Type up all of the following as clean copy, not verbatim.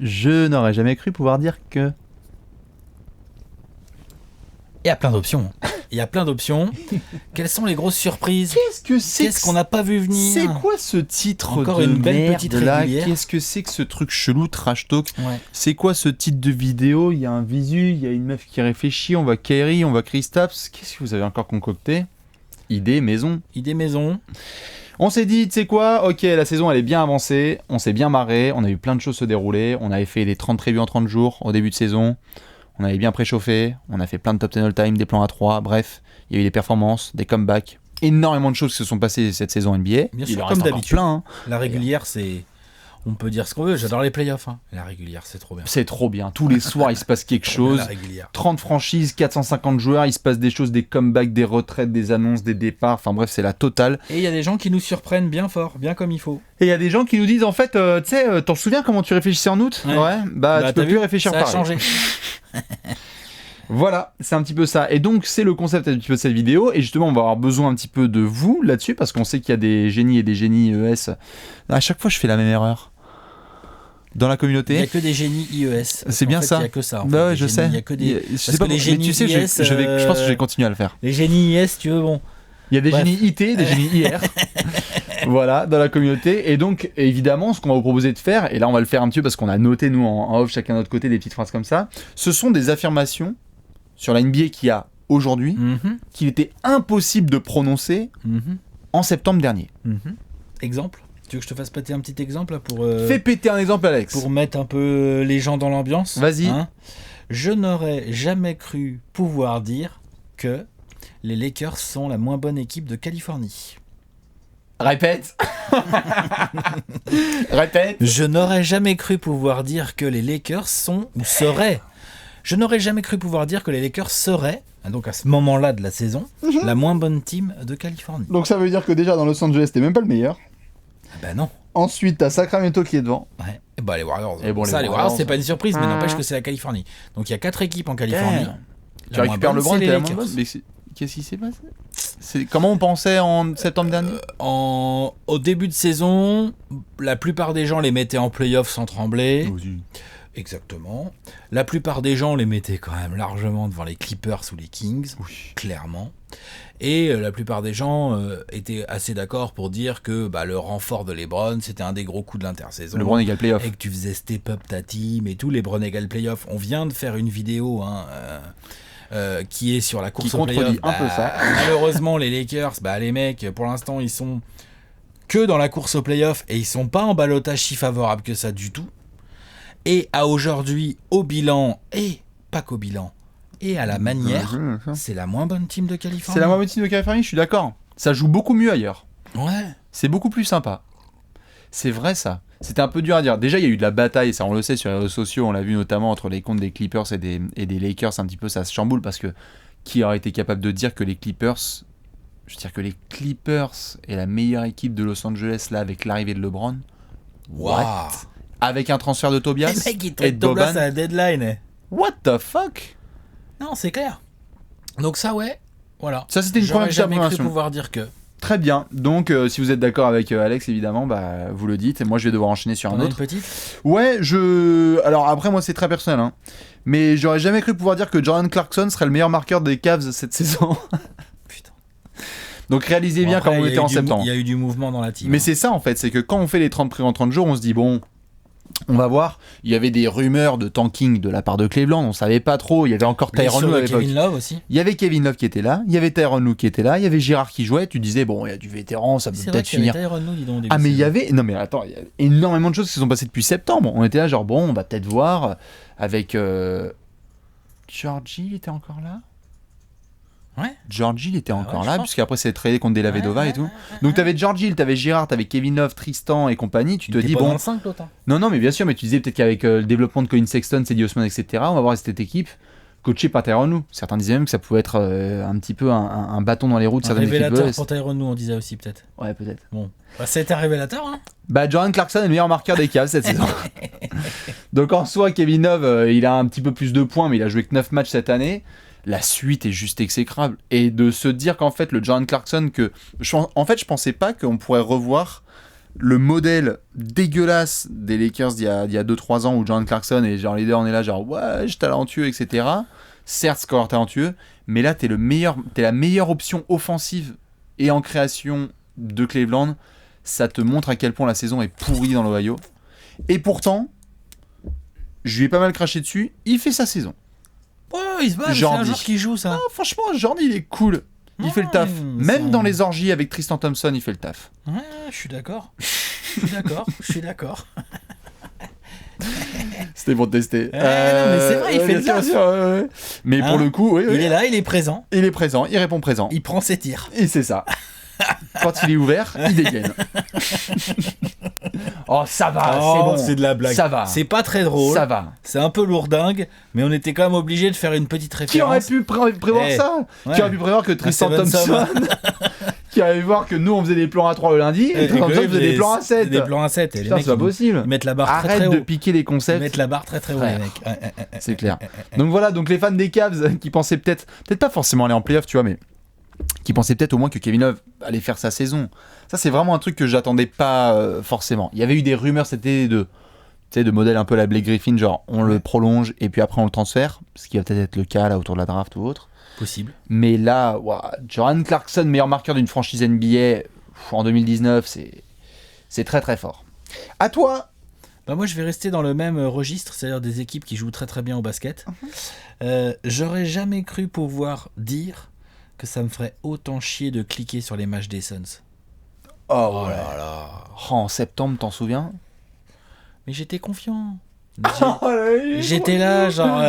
Je n'aurais jamais cru pouvoir dire que... Il y a plein d'options. Quelles sont les grosses surprises? Qu'est-ce qu'on n'a pas vu venir? C'est quoi ce titre Encore de une belle merde petite là? régulière. Qu'est-ce que c'est que ce truc chelou, trash talk? Ouais. C'est quoi ce titre de vidéo? Il y a un visu, il y a une meuf qui réfléchit, on voit Kairi, on voit Kristaps. Qu'est-ce que vous avez encore concocté? Idée maison. On s'est dit, tu sais quoi, ok, la saison elle est bien avancée, on s'est bien marré, on a eu plein de choses se dérouler, on avait fait les 30 prévus en 30 jours au début de saison, on avait bien préchauffé, on a fait plein de top 10 all-time, des plans à 3, bref, il y a eu des performances, des comebacks, énormément de choses qui se sont passées cette saison NBA. Bien Il sûr, en comme reste encore d'habitude. plein, hein. La régulière, c'est... On peut dire ce qu'on veut, j'adore les playoffs. Hein. La régulière, c'est trop bien. C'est trop bien, tous les soirs il se passe quelque chose. La régulière. 30 franchises, 450 joueurs, il se passe des choses, des comebacks, des retraites, des annonces, des départs, enfin bref, c'est la totale. Et il y a des gens qui nous surprennent bien fort, bien comme il faut. Et il y a des gens qui nous disent en fait, tu sais, t'en souviens comment tu réfléchissais en août? Ouais. Bah tu t'as peux vu, plus réfléchir ça a pareil. changé. Voilà, c'est un petit peu ça. Et donc, c'est le concept un petit peu de cette vidéo. Et justement, on va avoir besoin un petit peu de vous là-dessus, parce qu'on sait qu'il y a des génies et des génies ES. À chaque fois, je fais la même erreur. Dans la Il communauté. n'y a que des génies IES. C'est bien ça. Il n'y a que ça. En Bah fait, ouais, des je génies. sais. Il y a que des... Je sais Parce pas, que les mais génies tu sais, IS, je pense que je vais continuer à le faire. Les génies IS, tu veux, bon. Il y a des Bref. génies IT, des génies IR. Voilà, dans la communauté. Et donc, évidemment, ce qu'on va vous proposer de faire, et là, on va le faire un petit peu parce qu'on a noté, nous, en off, chacun de notre côté, des petites phrases comme ça. Ce sont des affirmations sur la NBA qu'il y a aujourd'hui, qu'il était impossible de prononcer en septembre dernier. Exemple. Tu veux que je te fasse péter un petit exemple là, pour... Fais péter un exemple, Alex. Pour mettre un peu les gens dans l'ambiance. Vas-y. Hein. Je n'aurais jamais cru pouvoir dire que les Lakers sont la moins bonne équipe de Californie. Répète. Répète. Je n'aurais jamais cru pouvoir dire que les Lakers sont ou seraient. Je n'aurais jamais cru pouvoir dire que les Lakers seraient, donc à ce moment-là de la saison, la moins bonne team de Californie. Donc ça veut dire que déjà dans Los Angeles, t'es même pas le meilleur. Ben non. Ensuite, t'as Sacramento qui est devant. Ouais. Et bah les Warriors. Et bon, ça, les les Warriors, Warriors, c'est pas une surprise, mais n'empêche que c'est la Californie. Donc il y a 4 équipes en Californie. Tu récupères le LeBron, t'es la moins bonne. Mais qu'est-ce qui s'est passé? Comment on pensait en septembre dernier? Au début de saison, la plupart des gens les mettaient en play-off sans trembler. Exactement. La plupart des gens les mettaient quand même largement devant les Clippers ou les Kings, clairement. Et la plupart des gens étaient assez d'accord pour dire que le renfort de LeBron, c'était un des gros coups de l'intersaison. LeBron égale playoff. Et que tu faisais step up ta team et tout, LeBron égale playoff. On vient de faire une vidéo qui est sur la course au playoff. Un peu ça. Malheureusement, les Lakers, les mecs, pour l'instant, ils sont que dans la course au playoff et ils sont pas en ballottage si favorable que ça du tout. Et à aujourd'hui, au bilan, et pas qu'au bilan, et à la manière, c'est la moins bonne team de Californie. C'est la moins bonne team de Californie, je suis d'accord. Ça joue beaucoup mieux ailleurs. Ouais. C'est beaucoup plus sympa. C'est vrai ça. C'était un peu dur à dire. Déjà, il y a eu de la bataille, ça on le sait sur les réseaux sociaux, on l'a vu notamment entre les comptes des Clippers et des Lakers, un petit peu ça se chamboule parce que qui aurait été capable de dire que les Clippers, je veux dire que les Clippers est la meilleure équipe de Los Angeles là avec l'arrivée de LeBron. What? Avec un transfert de Tobias Les mecs, ils et traitent de Tobias Boban. à la deadline. What the fuck? Non, c'est clair. Donc ça, ouais, voilà. Ça, c'était une première J'aurais jamais cru affirmation. pouvoir dire que. Très bien. Donc, si vous êtes d'accord avec Alex, évidemment, vous le dites. Et moi, je vais devoir enchaîner sur On un a autre. une petite. Ouais, alors après, moi, c'est très personnel, hein. Mais j'aurais jamais cru pouvoir dire que Jordan Clarkson serait le meilleur marqueur des Cavs cette saison. Putain. Donc, réalisez bien Après, quand on il y était a eu en du septembre. Il y a eu du mouvement dans la team. Mais c'est ça, en fait. C'est que quand on fait les 30 prix en 30 jours, on se dit, bon, on va voir. Il y avait des rumeurs de tanking de la part de Cleveland. On savait pas trop. Il y avait encore Tyronn Lue à l'époque. Kevin Love aussi. Il y avait Kevin Love qui était là. Il y avait Tyronn Lue qui était là. Il y avait Girard qui jouait. Tu disais, bon, il y a du vétéran, ça peut C'est vrai peut-être qu'il y avait finir. Tyronn Lue, dis donc, au début Ah mais de il y saison. avait... Non mais attends, il y a énormément de choses qui se sont passées depuis septembre. On était là genre bon, on va peut-être voir avec... Georgie, il était encore là? Ouais. Georgie, il était encore ouais, je là, pense. puisqu'après c'est tradé contre Della Vedova et tout. Donc t'avais Georgie, t'avais Girard, t'avais Kevin Love, Tristan et compagnie. Tu te Il était dis pas bon... dans le 5, l'autre, hein. Non mais bien sûr, mais tu disais peut-être qu'avec le développement de Colin Sexton, Cedi Osman, etc., on va voir cette équipe coachée par Tyronn Lue. Certains disaient même que ça pouvait être un petit peu un bâton dans les roues de Un certaines équipes. révélateur pour Tyronn Lue, on disait aussi peut-être. Ouais, peut-être. Bon. C'était un révélateur, hein. Jordan Clarkson est le meilleur marqueur des Cavs cette saison. Donc en soi, Kevin Love, il a un petit peu plus de points, mais il a joué que 9 matchs cette année. La suite est juste exécrable. Et de se dire qu'en fait, le Jordan Clarkson, en fait, je pensais pas qu'on pourrait revoir le modèle dégueulasse des Lakers d'il y a 2-3 ans où Jordan Clarkson et genre les deux on est là genre ouais, je talentueux, etc. Certes, scoreur talentueux, mais là t'es la meilleure option offensive et en création de Cleveland. Ça te montre à quel point la saison est pourrie dans l'Ohio. Et pourtant, je lui ai pas mal craché dessus, il fait sa saison. Ouais, il se bat, c'est un joueur qui joue ça. Ah, franchement, Jordi il est cool. Il fait le taf. Même dans les orgies avec Tristan Thompson, il fait le taf. Ouais, je suis d'accord. Je suis d'accord. C'était pour te tester. Non, mais c'est vrai, il fait le taf. Mais pour le coup, oui, il est là, il est présent. Il est présent, il répond présent. Il prend ses tirs. Et c'est ça. Quand il est ouvert, il dégaine. Oh, ça va, c'est bon. C'est de la blague. Ça va. C'est pas très drôle. Ça va. C'est un peu lourdingue, mais on était quand même obligé de faire une petite référence. Qui aurait pu prévoir ça? Ouais. Qui aurait pu prévoir que Tristan Thompson qui allait voir que nous on faisait des plans à 3 le lundi et Tristan Thompson faisait des plans à 7. Des plans à 7. Et putain, c'est pas possible. Ils mettent la barre très très haut. Arrête de piquer les concepts. Ils mettent la barre très très haut, les mecs. C'est clair. Donc voilà, donc les fans des Cavs qui pensaient peut-être pas forcément aller en playoff, tu vois, mais qui pensaient peut-être au moins que Kevin Love allait faire sa saison. Ça, c'est vraiment un truc que j'attendais pas forcément. Il y avait eu des rumeurs cet été de modèle un peu la Blake Griffin, genre on le prolonge et puis après on le transfère, ce qui va peut-être être le cas là autour de la draft ou autre. Possible. Mais là, Jordan Clarkson, meilleur marqueur d'une franchise NBA en 2019, c'est très très fort. À toi. Bah moi je vais rester dans le même registre, c'est-à-dire des équipes qui jouent très très bien au basket. J'aurais jamais cru pouvoir dire que ça me ferait autant chier de cliquer sur les matchs des Suns. Oh là là. En septembre, t'en souviens? Mais j'étais confiant. J'étais là, genre,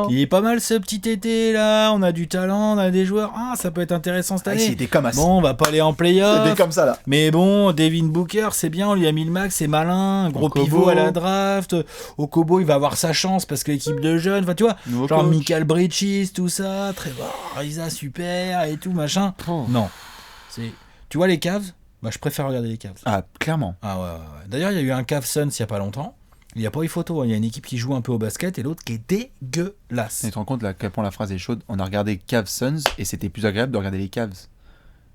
il est pas mal ce petit été là, on a du talent, on a des joueurs, ça peut être intéressant cette année. C'était comme bon, on va pas aller en play-off. C'était comme ça là. Mais bon, Devin Booker, c'est bien, on lui a mis le max, c'est malin, gros pivot à la draft. Okobo, il va avoir sa chance parce que l'équipe de jeunes, enfin tu vois, genre Michael Bridges, tout ça, Trevor Ariza, super et tout machin. Non, tu vois les Cavs, bah je préfère regarder les Cavs. Ah, clairement. Ah ouais. D'ailleurs, il y a eu un Cavs Suns il y a pas longtemps. Il n'y a pas eu photo, il y a une équipe qui joue un peu au basket et l'autre qui est dégueulasse. Et tu te rends compte là, à quel point la phrase est chaude? On a regardé Cavs Suns et c'était plus agréable de regarder les Cavs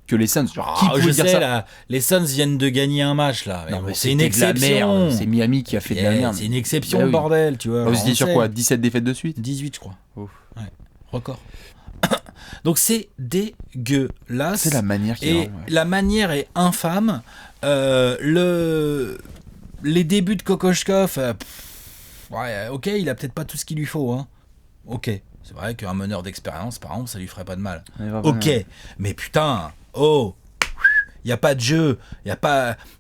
que les Suns. Genre, qui pouvait dire ça là, les Suns viennent de gagner un match là. Non, mais c'est une exception. C'est Miami qui a fait de la merde. C'est une exception, bordel, tu vois. On se dit sur quoi? 17 défaites de suite? 18, je crois. Ouf. Ouais, record. Donc c'est dégueulasse. C'est la manière qui est. La manière est infâme. Les débuts de Kokoschkov, ok, il a peut-être pas tout ce qu'il lui faut, hein. Ok, c'est vrai qu'un meneur d'expérience, par exemple, ça lui ferait pas de mal. Ok, mais putain, il y a pas de jeu, il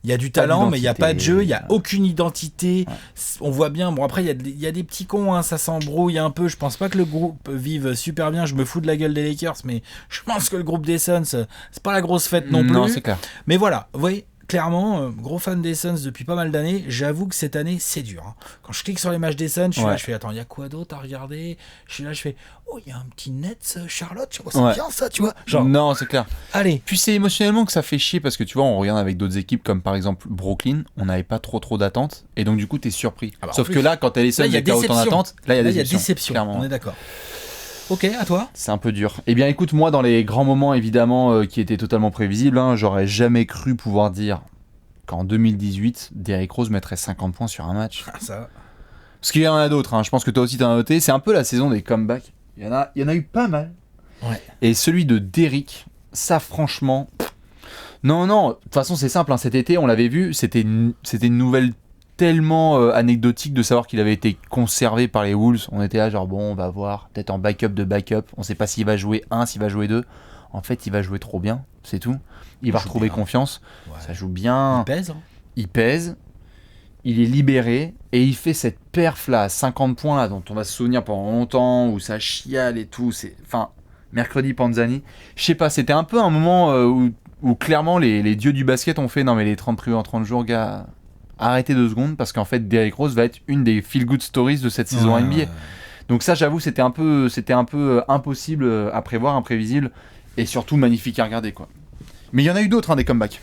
y a du talent, mais il y a pas de jeu, il y a aucune identité. Ouais. On voit bien. Bon après, il y a des petits cons, hein, ça s'embrouille un peu. Je pense pas que le groupe vive super bien. Je me fous de la gueule des Lakers, mais je pense que le groupe des Suns, c'est pas la grosse fête non plus. Non, c'est clair. Mais voilà, vous voyez. Clairement, gros fan des Suns depuis pas mal d'années. J'avoue que cette année, c'est dur. Hein. Quand je clique sur les matchs des Suns, je suis là, je fais attends, il y a quoi d'autre à regarder? Je suis là, je fais il y a un petit Nets Charlotte, c'est bien ça, tu vois. Genre, non, c'est clair. Allez. Puis c'est émotionnellement que ça fait chier parce que tu vois, on regarde avec d'autres équipes comme par exemple Brooklyn, on n'avait pas trop d'attentes et donc du coup, t'es surpris. Sauf que là, quand t'as les Suns et que t'as autant d'attentes, là, il y a déception. On est d'accord. Ok, à toi. C'est un peu dur. Eh bien, écoute, moi, dans les grands moments, évidemment, qui étaient totalement prévisibles, j'aurais jamais cru pouvoir dire qu'en 2018, Derrick Rose mettrait 50 points sur un match. Ça. Parce qu'il y en a d'autres, je pense que toi aussi t'en as noté. C'est un peu la saison des comebacks. Il y en a eu pas mal. Ouais. Et celui de Derrick, ça franchement... Non, de toute façon c'est simple, cet été on l'avait vu, c'était une nouvelle tellement anecdotique de savoir qu'il avait été conservé par les Wolves. On était là genre bon, on va voir, peut-être en backup de backup. On sait pas s'il va jouer 1, s'il va jouer 2. En fait il va jouer trop bien, c'est tout. Il va retrouver confiance, ça joue bien. Il pèse, il est libéré et il fait cette perf là, 50 points là, dont on va se souvenir pendant longtemps, où ça chiale et tout. Enfin, mercredi Panzani. Je sais pas, c'était un peu un moment où clairement les dieux du basket ont fait non mais les 30 prix en 30 jours, gars, arrêtez 2 secondes parce qu'en fait Derrick Rose va être une des feel-good stories de cette saison NBA. Donc ça, j'avoue, c'était un peu impossible à prévoir, imprévisible et surtout magnifique à regarder quoi. Mais il y en a eu d'autres, des comebacks.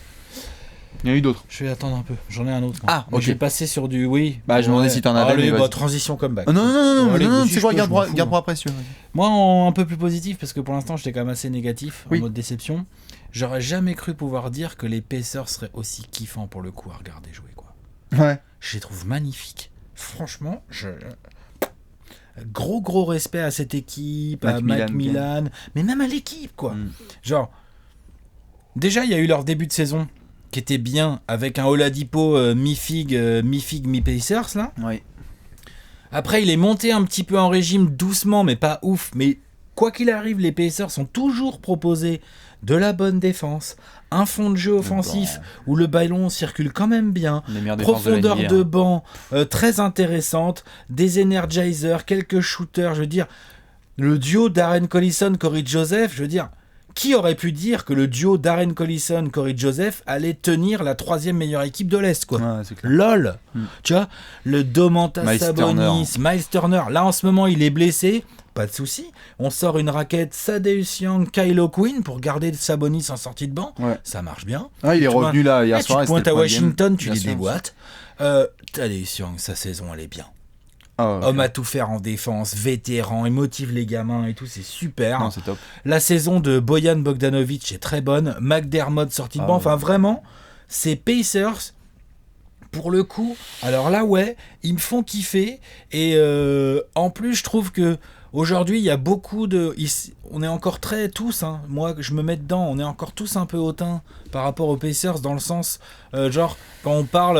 Il y en a eu d'autres. Je vais attendre un peu. J'en ai un autre. Ah, ok. J'ai passé sur du oui. Bah, je me demandais si t'en avais. Allez, transition comeback. Non, c'est quoi, garde pour après, si tu veux. Moi, un peu plus positif, parce que pour l'instant, j'étais quand même assez négatif, en mode déception. j'aurais jamais cru pouvoir dire que les Pacers seraient aussi kiffants pour le coup à regarder jouer, quoi. Ouais. Je les trouve magnifiques. Franchement, gros respect à cette équipe, à Macmillan, mais même à l'équipe, quoi. Genre, déjà, il y a eu leur début de saison qui était bien, avec un Oladipo mi-Fig, mi-Pacers, là. Oui. Après, il est monté un petit peu en régime doucement, mais pas ouf. Mais quoi qu'il arrive, les Pacers sont toujours proposés de la bonne défense, un fond de jeu offensif où le ballon circule quand même bien, profondeur de banc très intéressante, des energizers, quelques shooters, je veux dire, le duo Darren Collison, Corey Joseph, je veux dire, qui aurait pu dire que le duo Darren Collison, Corey Joseph allait tenir la 3e meilleure équipe de l'Est, quoi. Ouais, c'est clair. LOL. Tu vois, le Domantas Sabonis, Miles Turner, là en ce moment il est blessé, pas de souci. On sort une raquette Thaddeus Young, Kylo Quinn pour garder Sabonis en sortie de banc. Ouais. Ça marche bien. Ah, il est revenu là hier soir. Tu pointes à Washington, tu les déboîtes. Thaddeus Young, sa saison elle est bien. Homme à tout faire en défense, vétéran, il motive les gamins et tout, c'est super. Non, c'est top. La saison de Bojan Bogdanovic est très bonne. McDermott sorti de banc. Enfin, vraiment, ces Pacers, pour le coup, alors là, ouais, ils me font kiffer. Et en plus, je trouve que aujourd'hui, il y a beaucoup de... On est encore très tous, hein, moi je me mets dedans, on est encore tous un peu hautains par rapport aux Pacers dans le sens, genre, quand on parle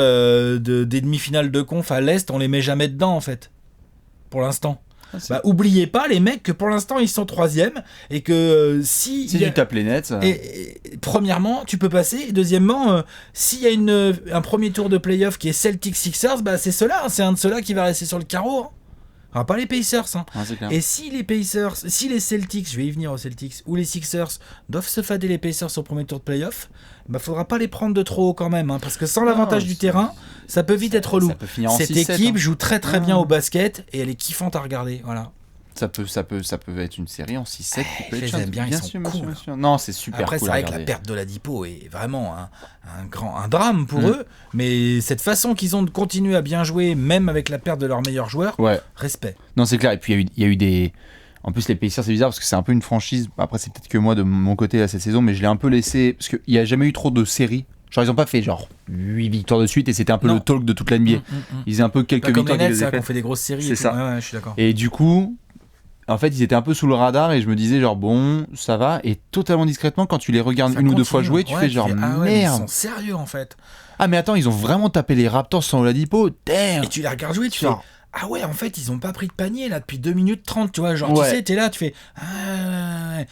des demi-finales de conf à l'Est, on les met jamais dedans en fait, pour l'instant. Oubliez pas les mecs que pour l'instant ils sont 3e et que si tu tapes les nets... Et premièrement, tu peux passer, et deuxièmement, s'il y a un premier tour de playoff qui est Celtics-Sixers, c'est ceux-là, c'est un de ceux-là qui va rester sur le carreau, hein. Alors, pas les Pacers, hein. Et si les Celtics, je vais y venir aux Celtics, ou les Sixers doivent se fader les Pacers au premier tour de playoff, faudra pas les prendre de trop haut quand même, hein, parce que sans l'avantage du terrain, ça peut vite être relou. Cette équipe joue très très bien au basket et elle est kiffante à regarder, voilà. Ça peut être une série en 6-7. Je les aime bien, ils sont cool. Bien sûr. Non, c'est super. Après, cool c'est vrai que la perte de Oladipo est vraiment un drame pour eux, mais cette façon qu'ils ont de continuer à bien jouer, même avec la perte de leur meilleur joueur, respect. Non, c'est clair. Et puis, il y a eu des... En plus, les Pacers, c'est bizarre parce que c'est un peu une franchise. Après, c'est peut-être que moi, de mon côté, là, cette saison, mais je l'ai un peu laissé... Parce qu'il n'y a jamais eu trop de séries. Genre, ils n'ont pas fait 8 victoires de suite et c'était un peu le talk de toute la NBA. Ils faisaient un peu quelques victoires. Comme les Nets, c'est vrai qu'on fait des grosses séries. C'est ça. Ouais, je suis d'accord. Et du coup... En fait, ils étaient un peu sous le radar et je me disais genre bon, ça va. Et totalement discrètement, quand tu les regardes une ou deux fois jouer, tu fais genre merde. Ils sont sérieux en fait. Ah mais attends, ils ont vraiment tapé les Raptors sans Oladipo. Damn. Et tu les regardes jouer, tu fais ah ouais, en fait, ils ont pas pris de panier là depuis 2 minutes 30, tu vois. Genre, tu sais, t'es là, tu fais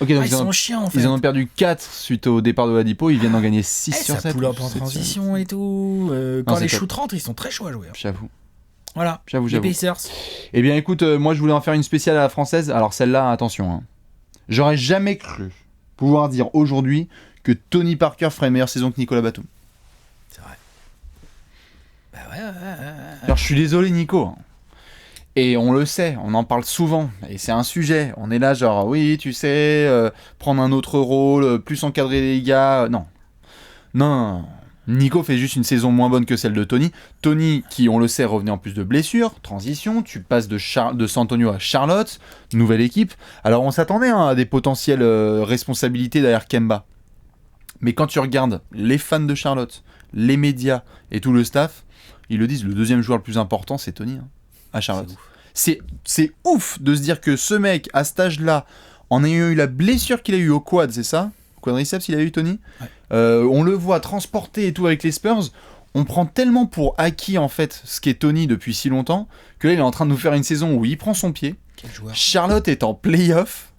okay, donc ils sont chiants en fait. Ils en ont perdu 4 suite au départ de Oladipo, ils viennent d'en gagner 6 sur 7. Ça pull up en transition et tout. Quand les shoot 30, ils sont très chauds à jouer. J'avoue. Voilà, les Pacers. Eh bien écoute, moi je voulais en faire une spéciale à la française. Alors celle-là, attention, hein. J'aurais jamais cru pouvoir dire aujourd'hui que Tony Parker ferait une meilleure saison que Nicolas Batum. C'est vrai. Ouais. Alors je suis désolé Nico, hein. Et on le sait, on en parle souvent, et c'est un sujet. On est là genre, oui tu sais, prendre un autre rôle, plus encadrer les gars. Non. Nico fait juste une saison moins bonne que celle de Tony. Tony, qui, on le sait, revenait en plus de blessures, transition, tu passes de San Antonio à Charlotte, nouvelle équipe. Alors on s'attendait à des potentielles responsabilités derrière Kemba. Mais quand tu regardes les fans de Charlotte, les médias et tout le staff, ils le disent, le deuxième joueur le plus important, c'est Tony, hein, à Charlotte. C'est ouf de se dire que ce mec, à cet âge-là, en ayant eu la blessure qu'il a eu au quad, c'est ça ? Quadriceps, il a eu Tony. Ouais. On le voit transporter et tout avec les Spurs. On prend tellement pour acquis en fait ce qu'est Tony depuis si longtemps que là il est en train de nous faire une saison où il prend son pied. Charlotte est en play-off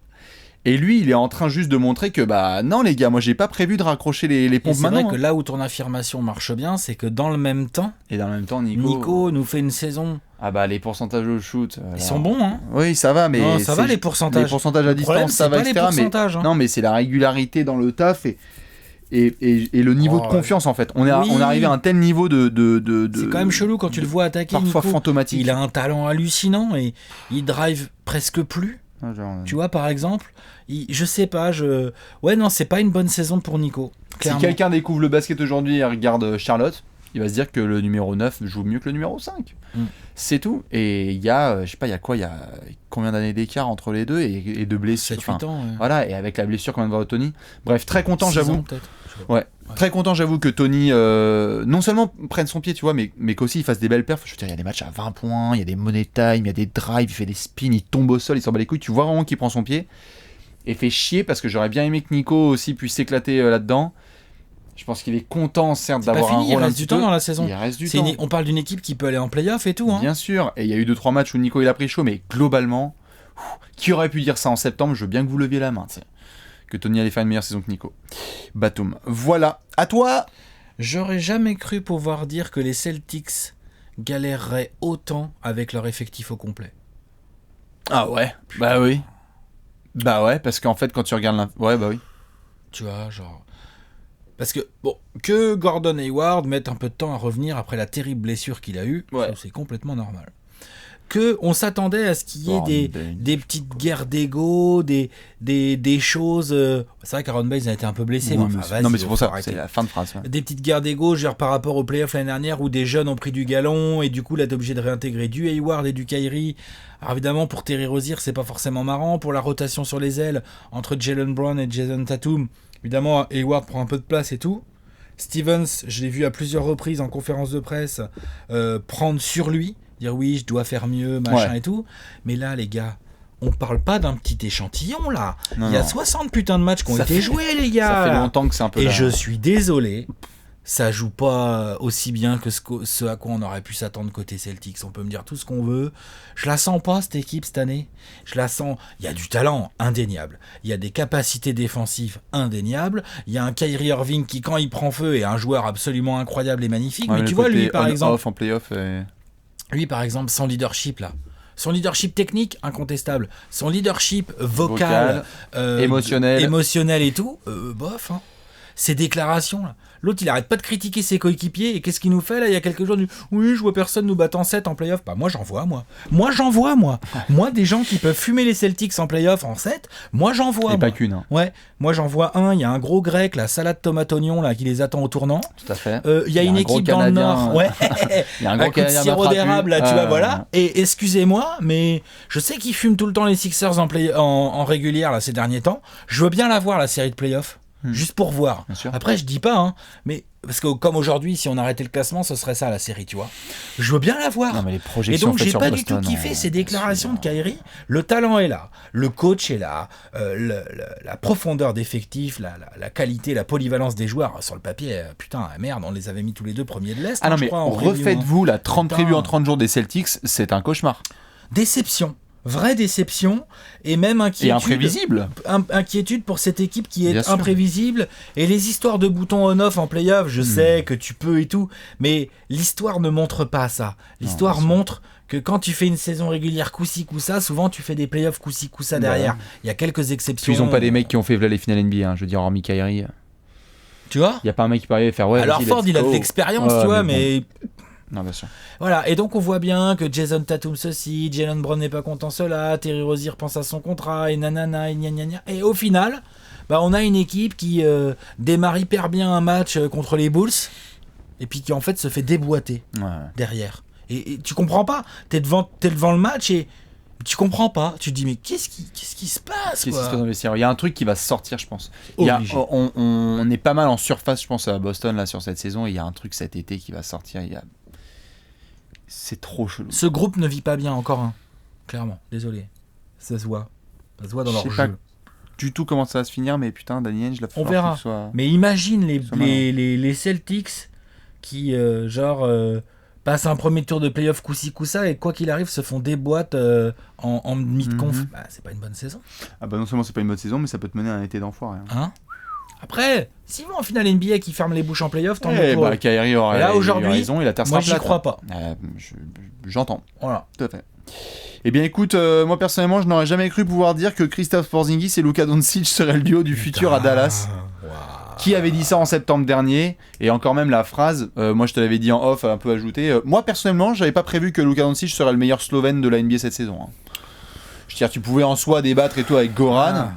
et lui il est en train juste de montrer que non les gars, moi j'ai pas prévu de raccrocher les pompes maintenant. C'est vrai que là où ton affirmation marche bien, c'est que dans le même temps, Nico nous fait une saison. Les pourcentages au shoot. Ils sont bons, hein. Oui, ça va, mais. Non, ça va les pourcentages. Les pourcentages à distance, ça va, etc. Les pourcentages, mais... Non, mais c'est la régularité dans le taf et le niveau de confiance, en fait. On est arrivé à un tel niveau de... C'est quand même chelou quand tu le vois attaquer. Parfois Nico. Fantomatique. Il a un talent hallucinant et il drive presque plus. Tu vois, par exemple, je sais pas, Ouais, non, c'est pas une bonne saison pour Nico. Clairement. Si quelqu'un découvre le basket aujourd'hui et regarde Charlotte, il va se dire que le numéro 9 joue mieux que le numéro 5. C'est tout. Et il y a, je sais pas, il y a combien d'années d'écart entre les deux et de blessures. 7-8 ans. Ouais. Voilà, et avec la blessure qu'on vient de voir de Tony. Bref, très content, 6 j'avoue. ans, peut-être. Ouais. Très content, j'avoue, que Tony non seulement prenne son pied, tu vois, mais qu'aussi il fasse des belles perfs. Je veux dire, il y a des matchs à 20 points, il y a des money time, il y a des drives, il fait des spins, il tombe au sol, il s'en bat les couilles. Tu vois vraiment qu'il prend son pied. Et fait chier parce que j'aurais bien aimé que Nico aussi puisse s'éclater là-dedans. Je pense qu'il est content, certes, d'avoir un rôle. Il reste du temps dans la saison. Il reste du temps. On parle d'une équipe qui peut aller en play-off et tout. Hein. Bien sûr. Et il y a eu 2-3 matchs où Nico il a pris chaud, mais globalement, qui aurait pu dire ça en septembre? Je veux bien que vous leviez la main. T'sais. Que Tony allait faire une meilleure saison que Nico. Batum. Voilà. À toi. J'aurais jamais cru pouvoir dire que les Celtics galéreraient autant avec leur effectif au complet. Ah ouais. Bah oui. Bah ouais, parce qu'en fait, quand tu regardes ouais, bah oui. Tu vois, genre... Parce que, bon, que Gordon Hayward mette un peu de temps à revenir après la terrible blessure qu'il a eue, ouais. C'est complètement normal. Que on s'attendait à ce qu'il y ait des petites guerres d'ego, des choses... C'est vrai qu'Aaron Baines a été un peu blessé. Oui, mais enfin, non, mais c'est pour ça, c'est la fin de phrase. Ouais. Des petites guerres d'ego, genre par rapport aux playoffs l'année dernière, où des jeunes ont pris du galon, et du coup, là, t'es obligé de réintégrer du Hayward et du Kyrie. Alors évidemment, pour Terry Rozier, c'est pas forcément marrant. Pour la rotation sur les ailes, entre Jaylen Brown et Jason Tatum, évidemment, Hayward prend un peu de place et tout. Stevens, je l'ai vu à plusieurs reprises en conférence de presse, prendre sur lui, dire oui, je dois faire mieux, machin et tout. Mais là, les gars, on parle pas d'un petit échantillon, là. Il y a 60 putains de matchs qui ont été joués, les gars. Ça fait longtemps que c'est un peu... Et je suis désolé, ça joue pas aussi bien que ce à quoi on aurait pu s'attendre côté Celtics. On peut me dire tout ce qu'on veut. Je la sens pas, cette équipe, cette année. Je la sens... Il y a du talent, indéniable. Il y a des capacités défensives, indéniables. Il y a un Kyrie Irving qui, quand il prend feu, est un joueur absolument incroyable et magnifique. Ouais, mais tu vois, lui, par exemple... Off en playoff et... Lui, par exemple, son leadership, là. Son leadership technique, incontestable. Son leadership vocal, émotionnel et tout, bof, hein. Ces déclarations, là. L'autre, il arrête pas de critiquer ses coéquipiers. Et qu'est-ce qu'il nous fait, là, il y a quelques jours? Oui, je vois personne nous battre en 7 en play-off. Bah, moi, j'en vois. Moi, des gens qui peuvent fumer les Celtics en play-off en 7, moi, j'en vois. Et pas qu'une. Hein. Ouais, moi, j'en vois un. Il y a un gros grec, la salade tomate-oignon, là, qui les attend au tournant. Tout à fait. Il y a une équipe dans le Nord. Ouais. Il y a un gros Canadien sirop d'érable, là, tu vois, voilà. Et excusez-moi, mais je sais qu'ils fument tout le temps les Sixers en régulière, là, ces derniers temps. Je veux bien la voir, la série de play-off. Juste pour voir. Après, je dis pas, hein, mais parce que comme aujourd'hui, si on arrêtait le classement, ce serait ça la série, tu vois. Je veux bien la voir. Non, mais les projections. Et donc, j'ai pas du tout kiffé ces déclarations de Kyrie. Le talent est là, le coach est là, la profondeur d'effectifs, la qualité, la polyvalence des joueurs sur le papier. Putain, merde, on les avait mis tous les deux premiers de l'Est. Ah non, mais refaites-vous la 30 prévue en 30 jours des Celtics, c'est un cauchemar. Déception. Vraie déception et même inquiétude. Et imprévisible. Inquiétude pour cette équipe qui est imprévisible. Et les histoires de boutons on-off en play-off, je sais que tu peux et tout, mais l'histoire ne montre pas ça. L'histoire montre que quand tu fais une saison régulière coup-ci, coup-ça, souvent tu fais des play-offs coup-ci, coup-ça derrière. Il y a quelques exceptions. Puis ils n'ont pas des mecs qui ont fait les finales NBA, hein, je veux dire, hormis Kyrie. Tu vois ? Il n'y a pas un mec qui parlait faire ouais. Alors Ford, il a de l'expérience, tu vois, mais... Non, bien sûr. Voilà, et donc on voit bien que Jason Tatum ceci, Jaylen Brown n'est pas content cela, Terry Rozier pense à son contrat, et nanana, et gna gna gna. Et au final, on a une équipe qui démarre hyper bien un match contre les Bulls, et puis qui en fait se fait déboîter derrière. Et tu comprends pas, t'es devant le match et tu comprends pas, tu te dis mais qu'est-ce qui se passe, quoi. Il y a un truc qui va sortir, je pense. On est pas mal en surface, je pense, à Boston là sur cette saison, il y a un truc cet été qui va sortir, c'est trop chelou. Ce groupe ne vit pas bien encore, hein. Clairement, désolé. Ça se voit dans leur jeu. Je sais pas du tout comment ça va se finir, mais putain, Danny Ainge, on verra. Mais imagine les Celtics qui, passent un premier tour de play-off coup-ci, coup-ça, et quoi qu'il arrive, se font des boîtes en mid-conf. C'est pas une bonne saison. Ah non seulement c'est pas une bonne saison, mais ça peut te mener à un été d'enfoiré. Hein après, s'ils vont en finale NBA qui ferment les bouches en play-off, tant mieux pour eux. Kyrie aurait là, aujourd'hui, raison, et la terre moi, sera plate. J'y crois pas. J'entends. Voilà. Tout à fait. Eh bien, écoute, moi personnellement, je n'aurais jamais cru pouvoir dire que Kristaps Porzingis et Luka Doncic seraient le duo du futur à Dallas. Wow. Qui avait dit ça en septembre dernier? Et encore même la phrase, moi je te l'avais dit en off, un peu ajouté. Moi personnellement, j'avais pas prévu que Luka Doncic serait le meilleur Slovène de la NBA cette saison. Hein. Je veux dire, tu pouvais en soi débattre et tout avec Goran.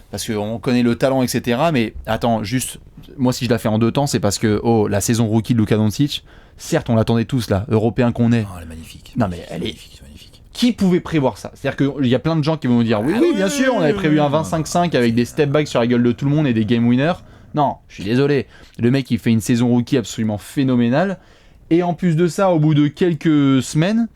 Parce qu'on connaît le talent, etc. Mais attends, juste, moi si je la fais en 2 temps, c'est parce que la saison rookie de Luka Doncic, Certes, on l'attendait tous là, européens qu'on est. Non, elle est magnifique. Non, mais elle est magnifique. Qui pouvait prévoir ça? C'est-à-dire qu'il y a plein de gens qui vont nous dire oui, bien sûr, on avait prévu un 25-5 avec des step backs sur la gueule de tout le monde et des game winners. Non, je suis désolé. Le mec, il fait une saison rookie absolument phénoménale. Et en plus de ça, au bout de quelques semaines,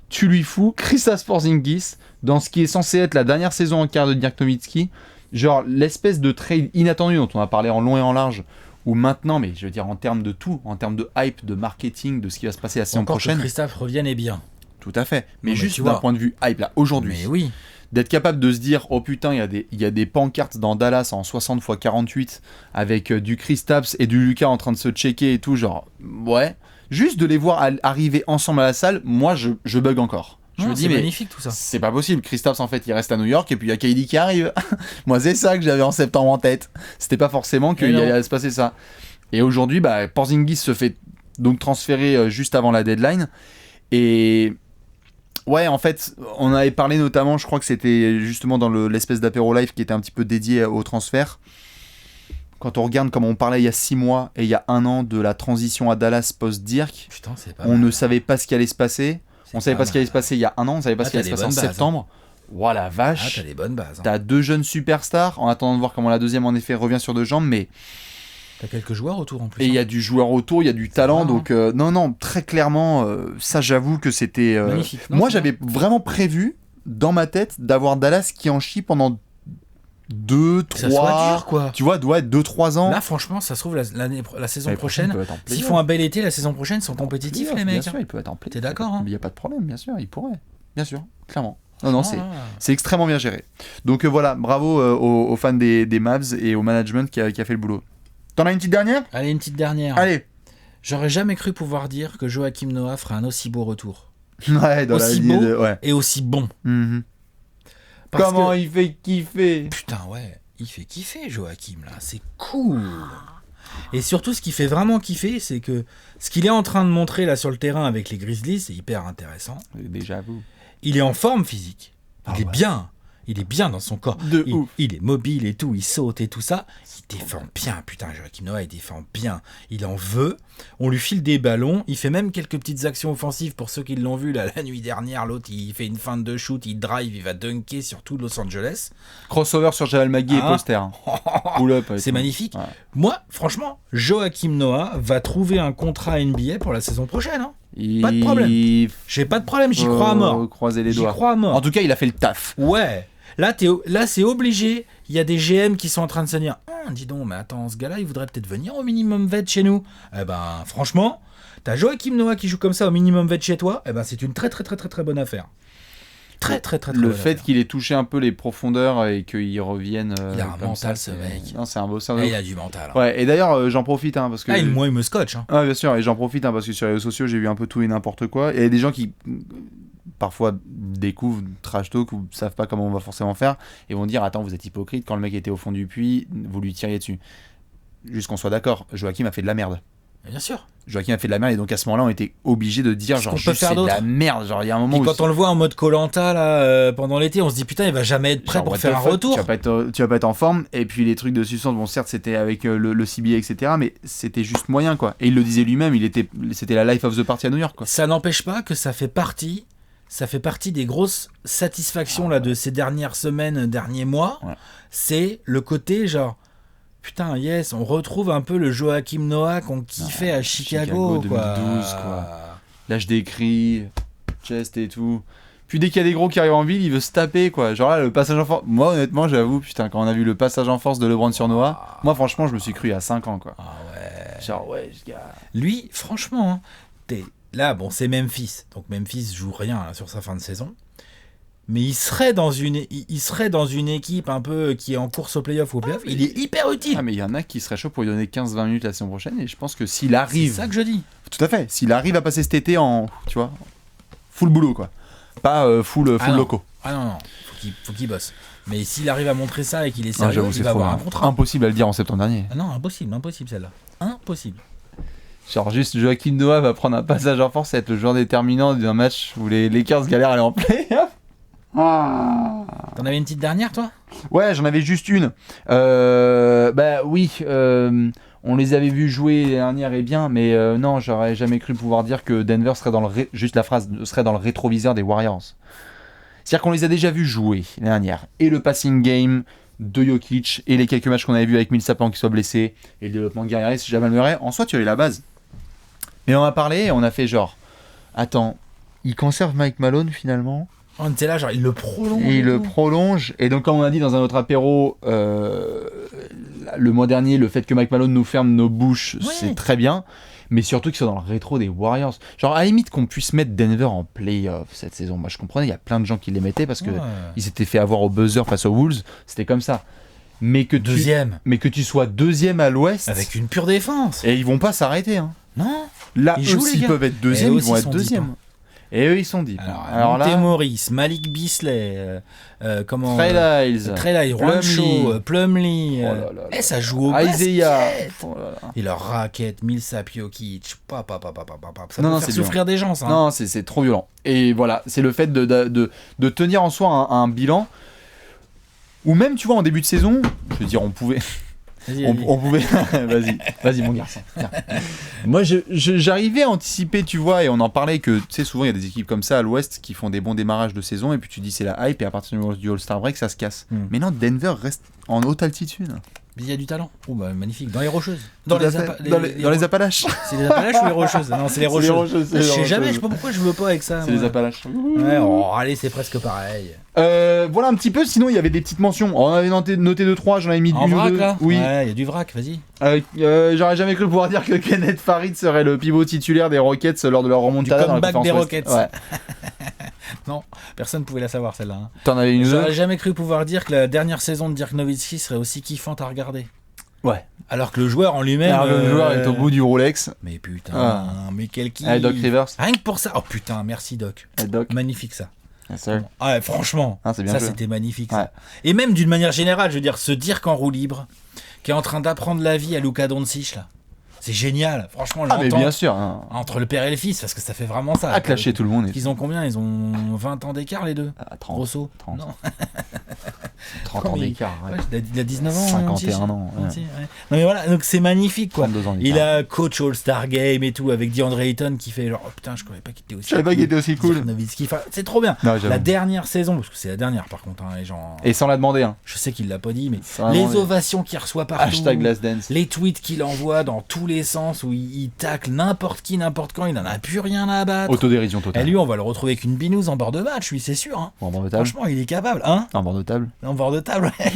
tu lui fous Kristaps Porzingis dans ce qui est censé être la dernière saison en carrière de Dirk Nowitzki. Genre l'espèce de trade inattendu dont on a parlé en long et en large. Où maintenant, mais je veux dire en termes de tout, en termes de hype, de marketing, de ce qui va se passer la saison prochaine. Que Kristaps revienne est bien. Tout à fait. Mais juste d'un point de vue hype, là, aujourd'hui. Mais oui. D'être capable de se dire, oh putain, il y a des pancartes dans Dallas en 60 x 48 avec du Kristaps et du Lucas en train de se checker et tout, genre, ouais. Juste de les voir arriver ensemble à la salle, moi, je bug encore. Je me dis, c'est mais magnifique tout ça. C'est pas possible. Kristaps, en fait, il reste à New York et puis il y a KD qui arrive. Moi, c'est ça que j'avais en septembre en tête. C'était pas forcément qu'il allait se passer ça. Et aujourd'hui, Porzingis se fait donc transférer juste avant la deadline. Et ouais, en fait, on avait parlé notamment, je crois que c'était justement dans l'espèce d'apéro live qui était un petit peu dédié au transfert. Quand on regarde comme on parlait il y a 6 mois et il y a 1 an de la transition à Dallas post-Dirk, on ne savait pas ce qui allait se passer. On savait pas ce qui allait se passer il y a 1 an, on savait pas ce qui allait se passer en septembre. Ouah la vache. T'as des bonnes bases. T'as 2 jeunes superstars, en attendant de voir comment la deuxième en effet revient sur 2 jambes, mais... T'as quelques joueurs autour en plus. Et il y a du joueur autour, il y a du talent, donc non, très clairement, ça j'avoue que c'était... magnifique. Moi j'avais vraiment prévu, dans ma tête, d'avoir Dallas qui en chie pendant 2, 3... Ça soit dur, quoi. Tu vois, doit être 2-3 ans. Là, franchement, ça se trouve, la saison prochaine, s'ils font un bel été, la saison prochaine, ils sont compétitifs, les mecs. Bien sûr, il peut être en play. T'es d'accord, hein? Il n'y a pas de problème, bien sûr, il pourrait. Bien sûr, clairement. Non, c'est extrêmement bien géré. Donc voilà, bravo aux fans des Mavs et au management qui a fait le boulot. T'en as une petite dernière ? Allez, une petite dernière. Allez. J'aurais jamais cru pouvoir dire que Joakim Noah ferait un aussi beau retour. Ouais, dans aussi la beau et aussi bon. Mm-hmm. Comment il fait kiffer ? Putain, ouais, il fait kiffer Joakim là, c'est cool. Et surtout, ce qui fait vraiment kiffer, c'est que ce qu'il est en train de montrer là sur le terrain avec les Grizzlies, c'est hyper intéressant. Déjà vous. Il est en forme physique. Il est bien. Il est bien dans son corps. Il est mobile et tout. Il saute et tout ça. Il défend bien. Putain, Joakim Noah, il défend bien. Il en veut. On lui file des ballons. Il fait même quelques petites actions offensives pour ceux qui l'ont vu là, la nuit dernière. L'autre, il fait une feinte de shoot. Il drive. Il va dunker sur tout Los Angeles. Crossover sur Jamal Magui et poster. Pull-up. C'est magnifique. Ouais. Moi, franchement, Joakim Noah va trouver un contrat NBA pour la saison prochaine. Hein. Pas de problème. J'ai pas de problème. J'y crois à mort. Croiser les doigts. J'y crois à mort. En tout cas, il a fait le taf. Ouais. Là, c'est obligé. Il y a des GM qui sont en train de se dire dis donc, mais attends, ce gars-là, il voudrait peut-être venir au minimum vet chez nous. Eh ben, franchement, t'as Joakim Noah qui joue comme ça au minimum vet chez toi. Eh ben, c'est une très, très, très, très, très bonne affaire. Très le fait qu'il ait touché un peu les profondeurs et qu'il revienne. Il a un mental, ce mec. Non, c'est un beau il a du mental. Hein. Ouais, et d'ailleurs, j'en profite parce que. Moi, il me scotche. Hein. Ah, bien sûr, et j'en profite parce que sur les réseaux sociaux, j'ai vu un peu tout et n'importe quoi. Et il y a des gens qui parfois découvrent trash talk ou savent pas comment on va forcément faire et vont dire attends, vous êtes hypocrite, quand le mec était au fond du puits, vous lui tiriez dessus. Juste qu'on soit d'accord, Joakim a fait de la merde. Bien sûr. Joakim a fait de la merde et donc à ce moment-là on était obligé de dire genre juste c'est de la merde, genre il y a un moment et quand on le voit en mode Koh-Lanta là pendant l'été, on se dit putain, il va jamais être prêt pour faire un retour. Tu vas pas être en forme et puis les trucs de substance, bon certes c'était avec le CBA etc, mais c'était juste moyen quoi. Et il le disait lui-même, c'était la life of the party à New York quoi. Ça n'empêche pas que ça fait partie des grosses satisfactions là de ces dernières semaines, derniers mois. Ouais. C'est le côté genre putain, yes, on retrouve un peu le Joakim Noah qu'on kiffait à Chicago 2012 quoi. Là je décris chest et tout. Puis dès qu'il y a des gros qui arrivent en ville, il veut se taper quoi. Genre là le passage en force. Moi honnêtement, j'avoue, putain, quand on a vu le passage en force de LeBron sur Noah, moi franchement, je me suis cru à 5 ans quoi. Ah ouais. Genre ouais, ce gars. Lui, franchement, là bon, c'est Memphis. Donc Memphis joue rien là, sur sa fin de saison. Mais il serait dans une équipe un peu qui est en course au playoff ou au playoff. Il est hyper utile. Ah mais il y en a qui seraient chauds pour lui donner 15-20 minutes la saison prochaine et je pense que s'il arrive... C'est ça que je dis. Tout à fait. S'il arrive à passer cet été en, tu vois, full boulot quoi. Pas full loco. Ah non. Faut qu'il bosse. Mais s'il arrive à montrer ça et qu'il est sérieux, il va avoir un contrat. Impossible à le dire en septembre dernier. Ah non, impossible celle-là. Impossible. Genre juste Joakim Noah va prendre un passage en force et être le joueur déterminant d'un match où les Lakers galèrent à aller en play. T'en avais une petite dernière toi ? Ouais, j'en avais juste une. Oui, On les avait vus jouer l'année dernière et bien, mais non, j'aurais jamais cru pouvoir dire que Denver serait dans juste la phrase serait dans le rétroviseur des Warriors. C'est-à-dire qu'on les a déjà vus jouer l'année dernière. Et le passing game de Jokic, et les quelques matchs qu'on avait vus avec Millsap qui soit blessé, et le développement de Gary Harris, Jamal Murray, en soi, tu avais la base. Mais on a parlé et on a fait genre, attends, il conserve Mike Malone finalement. On était là, genre, il le prolonge. Et il le prolonge. Et donc, comme on a dit dans un autre apéro, le mois dernier, le fait que Mike Malone nous ferme nos bouches, c'est très bien. Mais surtout qu'ils soient dans le rétro des Warriors. Genre, à la limite qu'on puisse mettre Denver en playoff cette saison. Moi, je comprenais, il y a plein de gens qui les mettaient parce qu'ils s'étaient fait avoir au buzzer face aux Wolves. C'était comme ça. Mais que tu sois deuxième à l'ouest. Avec une pure défense. Et ils vont pas s'arrêter. Hein. Non. Là, s'ils peuvent être deuxième, ils vont être deuxième. Deep, hein. Et eux, ils sont deep. Alors là, Maurice, Malik Beasley, Trey Lyles, Juancho, Plumlee, ça joue au Isaiah, et leur raquette, Millsap, Jokic, ça peut faire souffrir des gens, ça. Hein. Non, c'est trop violent. Et voilà, c'est le fait de tenir en soi un bilan où même, tu vois, en début de saison, je veux dire, on pouvait... On pouvait. Vas-y, mon garçon. Moi, j'arrivais à anticiper, tu vois, et on en parlait que, tu sais, souvent il y a des équipes comme ça à l'Ouest qui font des bons démarrages de saison, et puis tu dis c'est la hype, et à partir du All-Star Break, ça se casse. Mais non, Denver reste en haute altitude. Il y a du talent. Oh bah magnifique. Dans les Rocheuses. Dans les Appalaches. C'est les Appalaches ou les Rocheuses? Non, c'est les Rocheuses. Je sais jamais, je sais pas pourquoi je veux pas avec ça. C'est les Appalaches. Ouais, allez, c'est presque pareil. Voilà un petit peu, sinon il y avait des petites mentions. On avait noté 2-3, j'en avais mis une ou deux. Là oui. Ouais, il y a du vrac, vas-y. J'aurais jamais cru pouvoir dire que Kenneth Farid serait le pivot titulaire des Rockets lors de leur remontada dans la conférence des Rockets. Ouais. Non, personne ne pouvait la savoir celle-là. Hein. T'en avais une ou deux? J'aurais jamais cru pouvoir dire que la dernière saison de Dirk Nowitzki serait aussi kiffante à regarder. Ouais. Alors que le joueur en lui-même. Le joueur est au bout du Rolex. Mais putain, mais quel kiff. Doc Rivers. Rien que pour ça. Oh putain, merci Doc. Doc. Magnifique ça. Ouais, franchement, c'est bien ça joué. c'était magnifique. Ça. Et même d'une manière générale, je veux dire, ce Dirk en roue libre, qui est en train d'apprendre la vie à Luka Doncic là. C'est génial, franchement, mais bien sûr. Hein. Entre le père et le fils, parce que ça fait vraiment ça. À clasher tout le monde. Ils ont combien? Ils ont 20 ans d'écart les deux? 30. Grosso. 30. Non. 30 ans d'écart. Ouais. Il a 19 ans. 51 ans. Ouais. Non mais voilà, donc c'est magnifique quoi. Il a coach All-Star Game et tout avec DeAndre Ayton qui fait genre, oh, putain, je savais pas qu'il était aussi cool. Je savais pas qu'il était aussi cool. C'est trop bien. Non, la dernière saison, parce que c'est la dernière par contre, hein, les gens. Et sans la demander. Hein. Je sais qu'il l'a pas dit, mais les ovations qu'il reçoit partout. #LastDance. Les tweets qu'il envoie dans tous les sens où il tacle n'importe qui, n'importe quand, il n'en a plus rien à battre. Autodérision totale. Et lui, on va le retrouver avec une binouse en bord de match, lui, c'est sûr. Hein. En bord de table. Franchement, il est capable. Hein, en bord de table. En bord de table, ouais.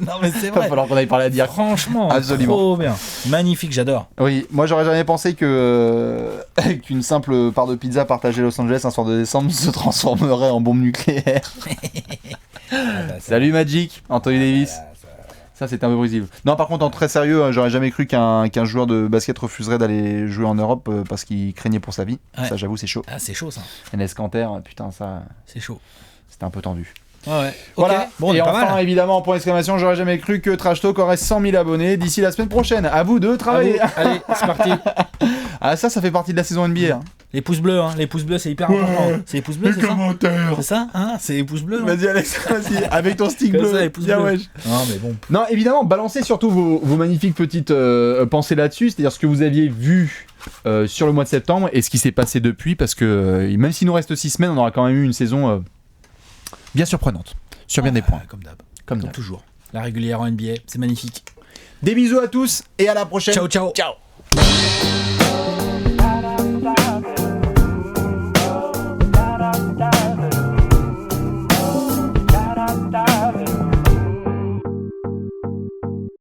Non, mais c'est vrai. Il va falloir qu'on aille parler à dire. Franchement, absolument. Trop bien. Magnifique, j'adore. Oui, moi, j'aurais jamais pensé qu'une simple part de pizza partagée à Los Angeles un soir de décembre se transformerait en bombe nucléaire. Salut Magic, Anthony Davis. Ça, c'était un peu brisé. Non, par contre, en très sérieux, j'aurais jamais cru qu'un joueur de basket refuserait d'aller jouer en Europe parce qu'il craignait pour sa vie. Ouais. Ça, j'avoue, c'est chaud. Ah, c'est chaud, ça. Enes Kanter, putain, ça... C'est chaud. C'était un peu tendu. Ouais. Voilà. Okay. Bon, et enfin, évidemment, point d'exclamation, j'aurais jamais cru que Trash Talk aurait 100 000 abonnés d'ici la semaine prochaine. À vous de travailler. Allez, c'est parti. Ah, ça fait partie de la saison NBA. Hein. Les pouces bleus, hein. Les pouces bleus, c'est hyper important. C'est les pouces bleus, c'est ça? Les commentaires. C'est ça, hein? C'est les pouces bleus. Vas-y, Alex, vas-y, avec ton stick bleu. Ça, les pouces bleus. Ouais. Non, mais bon. Non, évidemment, balancez surtout vos magnifiques petites pensées là-dessus, c'est-à-dire ce que vous aviez vu sur le mois de septembre et ce qui s'est passé depuis, parce que même s'il nous reste 6 semaines, on aura quand même eu une saison bien surprenante, sur bien des points. Comme d'hab. Comme toujours. La régulière en NBA, c'est magnifique. Des bisous à tous et à la prochaine. Ciao, ciao. Ciao.